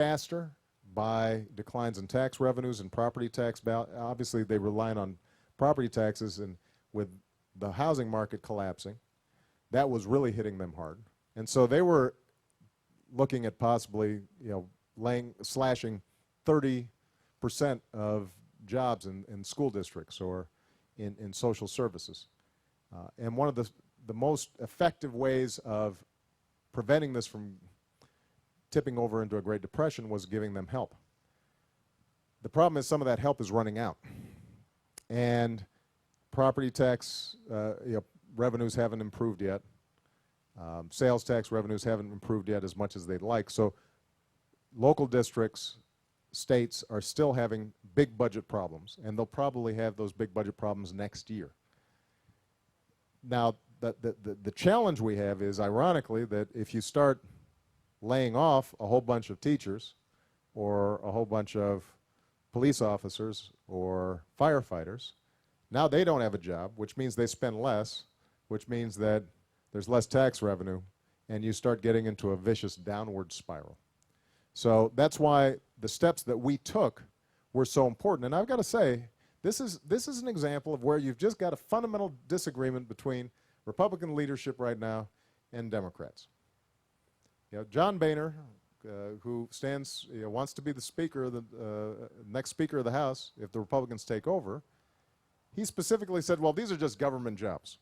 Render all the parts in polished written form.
faster by declines in tax revenues and property tax. Obviously, they rely on property taxes, and with the housing market collapsing, that was really hitting them hard. And so they were looking at possibly, slashing 30% of jobs in school districts or in social services. And one of the most effective ways of preventing this from tipping over into a Great Depression was giving them help. The problem is some of that help is running out. And property tax revenues haven't improved yet. Sales tax revenues haven't improved yet as much as they'd like. So local districts, states are still having big budget problems, and they'll probably have those big budget problems next year. Now, the challenge we have is, ironically, that if you start laying off a whole bunch of teachers or a whole bunch of police officers or firefighters, now they don't have a job, which means they spend less, which means that there's less tax revenue, and you start getting into a vicious downward spiral. So that's why the steps that we took were so important. And I've got to say, this is an example of where you've just got a fundamental disagreement between Republican leadership right now and Democrats. John Boehner, who wants to be the speaker of the next Speaker of the House if the Republicans take over, he specifically said, well, these are just government jobs,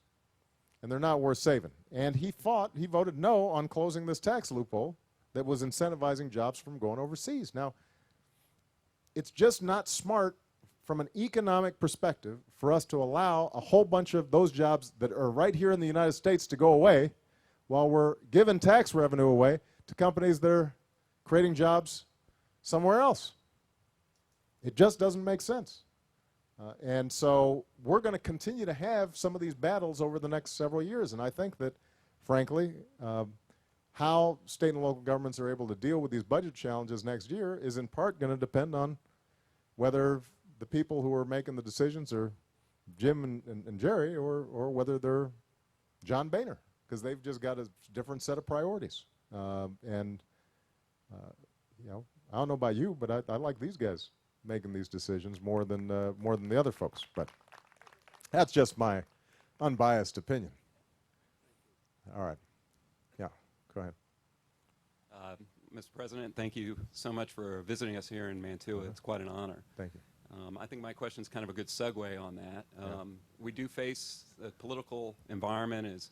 and they're not worth saving. And he voted no on closing this tax loophole that was incentivizing jobs from going overseas. Now, it's just not smart from an economic perspective for us to allow a whole bunch of those jobs that are right here in the United States to go away while we're giving tax revenue away to companies that are creating jobs somewhere else. It just doesn't make sense. And so we're going to continue to have some of these battles over the next several years. And I think that, frankly, how state and local governments are able to deal with these budget challenges next year is in part going to depend on whether the people who are making the decisions are Jim and Jerry or whether they're John Boehner, because they've just got a different set of priorities. I don't know about you, but I like these guys making these decisions more than the other folks. But that's just my unbiased opinion. All right. Yeah, go ahead. Mr. President, thank you so much for visiting us here in Mantua. It's quite an honor. Thank you. I think my question is kind of a good segue on that. We do face the political environment has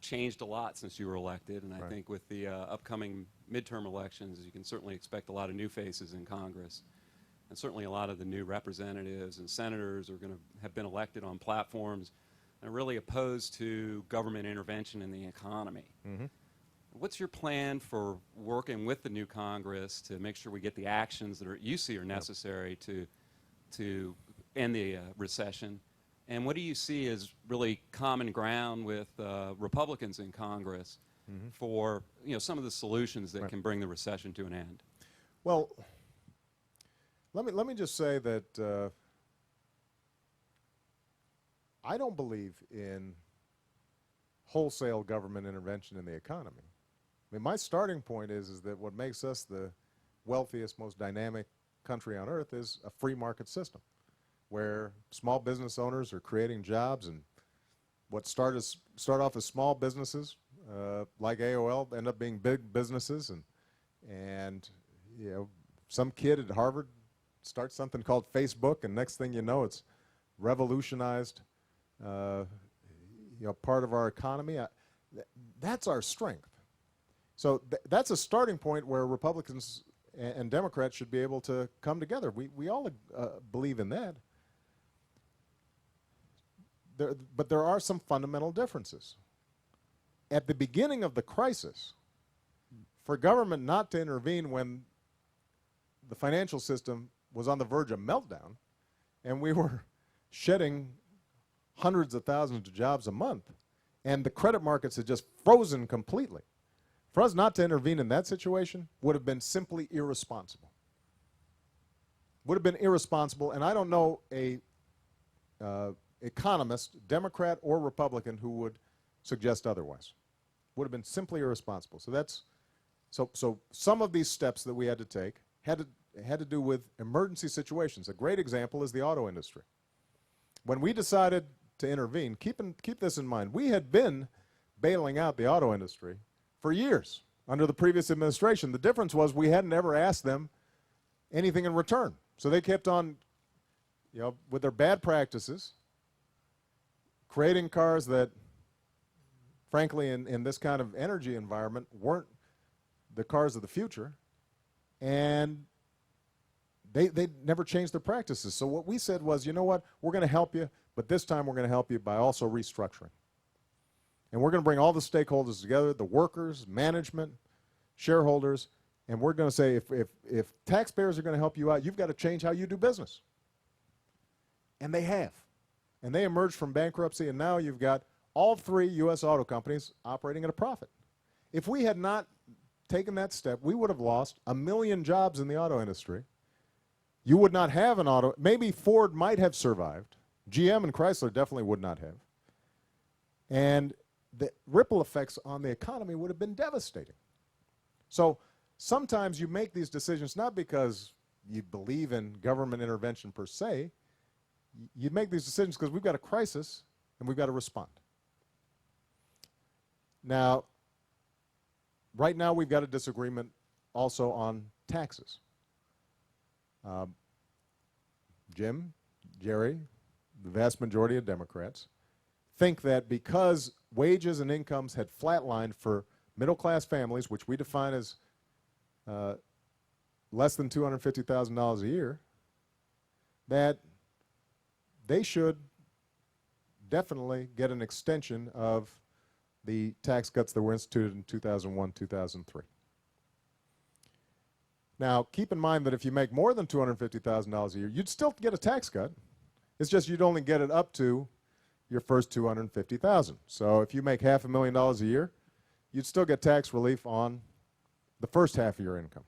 changed a lot since you were elected, and I think with the upcoming midterm elections, you can certainly expect a lot of new faces in Congress. And certainly a lot of the new representatives and senators are going to have been elected on platforms that are really opposed to government intervention in the economy. Mm-hmm. What's your plan for working with the new Congress to make sure we get the actions that you see are necessary to end the recession? And what do you see as really common ground with Republicans in Congress for some of the solutions that can bring the recession to an end? Well, let me just say that I don't believe in wholesale government intervention in the economy. I mean, my starting point is that what makes us the wealthiest, most dynamic country on earth is a free market system where small business owners are creating jobs, and what start off as small businesses like AOL end up being big businesses, and some kid at Harvard starts something called Facebook, and next thing you know, it's revolutionized part of our economy. That's our strength. So that's a starting point where Republicans and Democrats should be able to come together. We all believe in that. But there are some fundamental differences. At the beginning of the crisis, for government not to intervene when the financial system was on the verge of meltdown and we were shedding hundreds of thousands of jobs a month and the credit markets had just frozen completely, for us not to intervene in that situation would have been simply irresponsible. Would have been irresponsible, and I don't know a economist, Democrat or Republican, who would suggest otherwise. Would have been simply irresponsible. So that's So some of these steps that we had to take had to do with emergency situations. A great example is the auto industry. When we decided to intervene, keep this in mind, we had been bailing out the auto industry for years under the previous administration. The difference was we hadn't ever asked them anything in return. So they kept on, with their bad practices, creating cars that, frankly, in this kind of energy environment, weren't the cars of the future, and they never changed their practices. So what we said was, you know what, we're going to help you, but this time we're going to help you by also restructuring. And we're going to bring all the stakeholders together, the workers, management, shareholders, and we're going to say if taxpayers are going to help you out, you've got to change how you do business. And they have. And they emerged from bankruptcy, and now you've got all three U.S. auto companies operating at a profit. If we had not taken that step, we would have lost 1 million jobs in the auto industry. You would not have an auto. Maybe Ford might have survived. GM and Chrysler definitely would not have. And the ripple effects on the economy would have been devastating. So sometimes you make these decisions not because you believe in government intervention per se. You make these decisions because we've got a crisis and we've got to respond. Now, right now we've got a disagreement also on taxes. Jim, Jerry, the vast majority of Democrats think that because wages and incomes had flatlined for middle-class families, which we define as less than $250,000 a year, that they should definitely get an extension of the tax cuts that were instituted in 2001, 2003. Now, keep in mind that if you make more than $250,000 a year, you'd still get a tax cut. It's just you'd only get it up to your first $250,000. So if you make $500,000 a year, you'd still get tax relief on the first half of your income.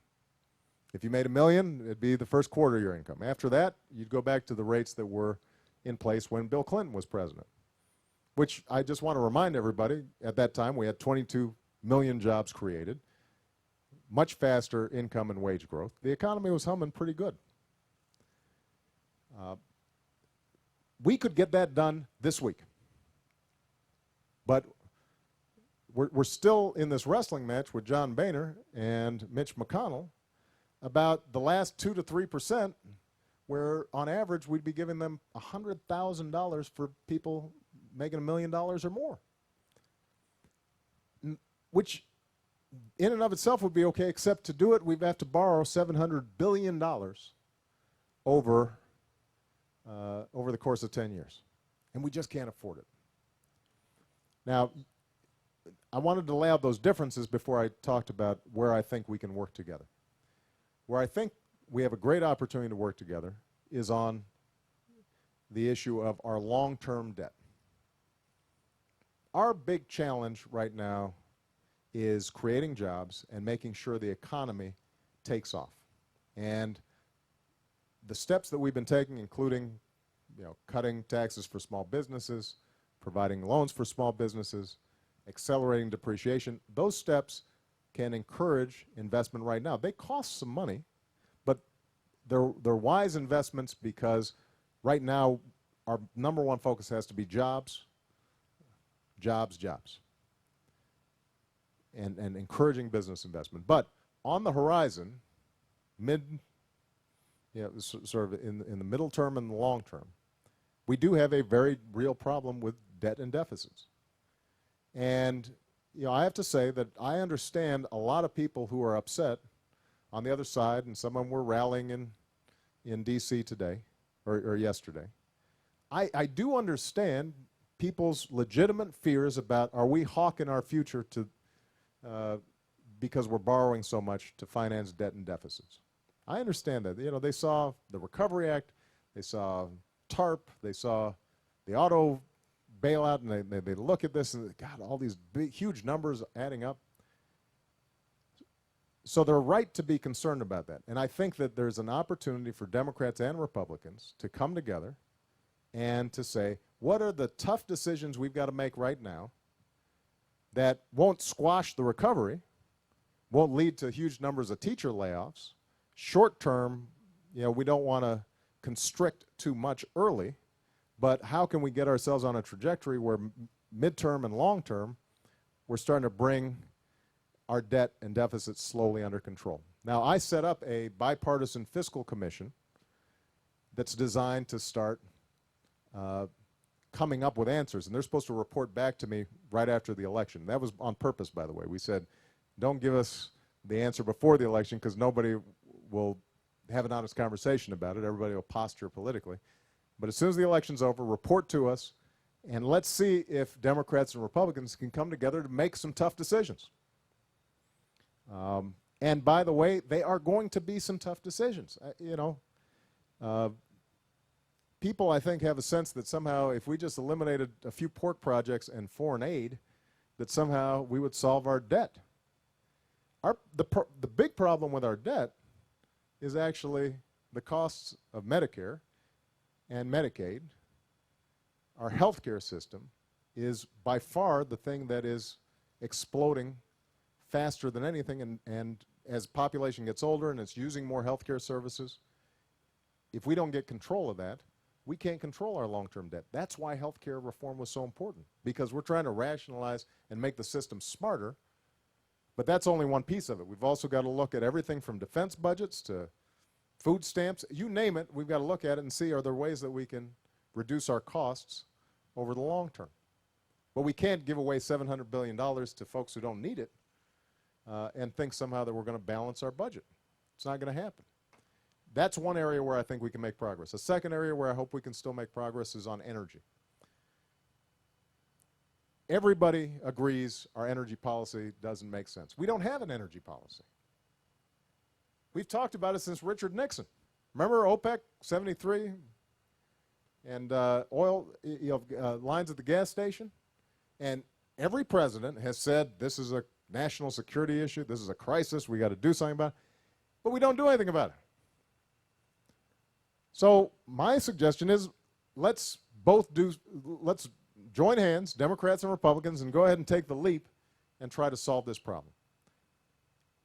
If you made $1 million, it'd be the first quarter of your income. After that, you'd go back to the rates that were in place when Bill Clinton was president, which I just want to remind everybody, at that time we had 22 million jobs created, much faster income and wage growth. The economy was humming pretty good. We could get that done this week. But we're still in this wrestling match with John Boehner and Mitch McConnell about the last 2 to 3%, where on average we'd be giving them $100,000 for people making $1 million or more, which in and of itself would be okay, except to do it we'd have to borrow $700 billion over the course of 10 years, and we just can't afford it. Now, I wanted to lay out those differences before I talked about where I think we can work together. Where I think we have a great opportunity to work together is on the issue of our long-term debt. Our big challenge right now is creating jobs and making sure the economy takes off. And the steps that we've been taking, including cutting taxes for small businesses, providing loans for small businesses, accelerating depreciation, those steps can encourage investment right now. They cost some money, but they're wise investments because right now our number one focus has to be jobs, jobs, jobs, and encouraging business investment. But on the horizon, sort of in the middle term and the long term, we do have a very real problem with debt and deficits. And I have to say that I understand a lot of people who are upset on the other side, and some of them were rallying in D.C. today, or yesterday. I do understand people's legitimate fears about, are we hawking our future to because we're borrowing so much to finance debt and deficits. I understand that. They saw the Recovery Act, they saw TARP, they saw the auto bailout, and they look at this and, God, all these big, huge numbers adding up. So they're right to be concerned about that. And I think that there's an opportunity for Democrats and Republicans to come together and to say, what are the tough decisions we've got to make right now that won't squash the recovery, won't lead to huge numbers of teacher layoffs. Short term, we don't want to constrict too much early, but how can we get ourselves on a trajectory where midterm and long term, we're starting to bring our debt and deficits slowly under control. Now, I set up a bipartisan fiscal commission that's designed to start coming up with answers, and they're supposed to report back to me right after the election. That was on purpose, by the way. We said, don't give us the answer before the election because nobody will have an honest conversation about it. Everybody will posture politically. But as soon as the election's over, report to us, and let's see if Democrats and Republicans can come together to make some tough decisions. And by the way, they are going to be some tough decisions. People, I think, have a sense that somehow if we just eliminated a few pork projects and foreign aid, that somehow we would solve our debt. The big problem with our debt is actually the costs of Medicare and Medicaid. Our health care system is by far the thing that is exploding faster than anything, and as population gets older and it's using more health care services, if we don't get control of that, we can't control our long-term debt. That's why health care reform was so important, because we're trying to rationalize and make the system smarter, but that's only one piece of it. We've also got to look at everything from defense budgets to food stamps. You name it, we've got to look at it and see, are there ways that we can reduce our costs over the long term? But we can't give away $700 billion to folks who don't need it and think somehow that we're going to balance our budget. It's not going to happen. That's one area where I think we can make progress. A second area where I hope we can still make progress is on energy. Everybody agrees our energy policy doesn't make sense. We don't have an energy policy. We've talked about it since Richard Nixon. Remember OPEC 73 and oil lines at the gas station? And every president has said this is a national security issue, this is a crisis, we got to do something about it, but we don't do anything about it. So my suggestion is let's join hands, Democrats and Republicans, and go ahead and take the leap and try to solve this problem.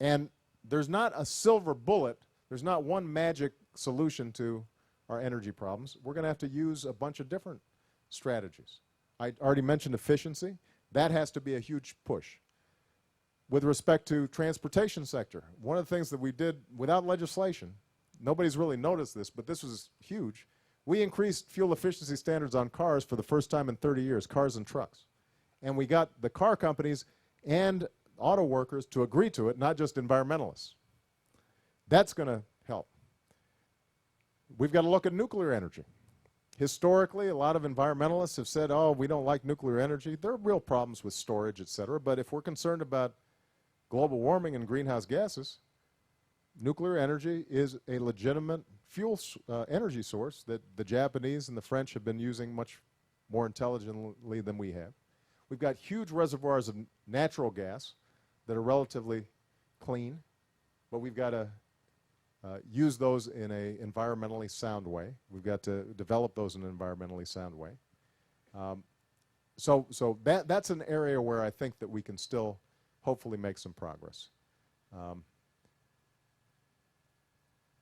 And there's not a silver bullet, there's not one magic solution to our energy problems. We're going to have to use a bunch of different strategies. I already mentioned efficiency. That has to be a huge push. With respect to transportation sector, one of the things that we did without legislation, nobody's really noticed this, but this was huge. We increased fuel efficiency standards on cars for the first time in 30 years, cars and trucks. And we got the car companies and auto workers to agree to it, not just environmentalists. That's going to help. We've got to look at nuclear energy. Historically, a lot of environmentalists have said, oh, we don't like nuclear energy. There are real problems with storage, et cetera, but if we're concerned about global warming and greenhouse gases, nuclear energy is a legitimate fuel energy source that the Japanese and the French have been using much more intelligently than we have. We've got huge reservoirs of natural gas that are relatively clean, but we've got to use those in an environmentally sound way. We've got to develop those in an environmentally sound way. So that's an area where I think that we can still hopefully make some progress.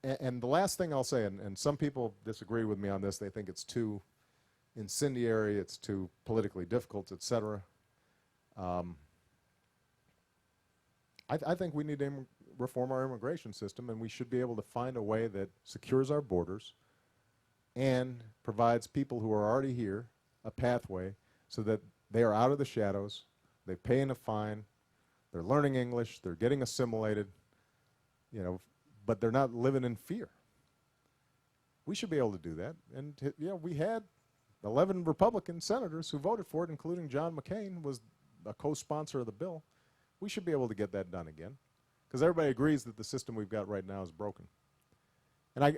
And the last thing I'll say, and some people disagree with me on this, they think it's too incendiary, it's too politically difficult, et cetera. I think we need to reform our immigration system, and we should be able to find a way that secures our borders and provides people who are already here a pathway so that they are out of the shadows, they pay in a fine, they're learning English, they're getting assimilated, but they're not living in fear. We should be able to do that. And we had 11 Republican senators who voted for it, including John McCain was a co-sponsor of the bill. We should be able to get that done again, because everybody agrees that the system we've got right now is broken.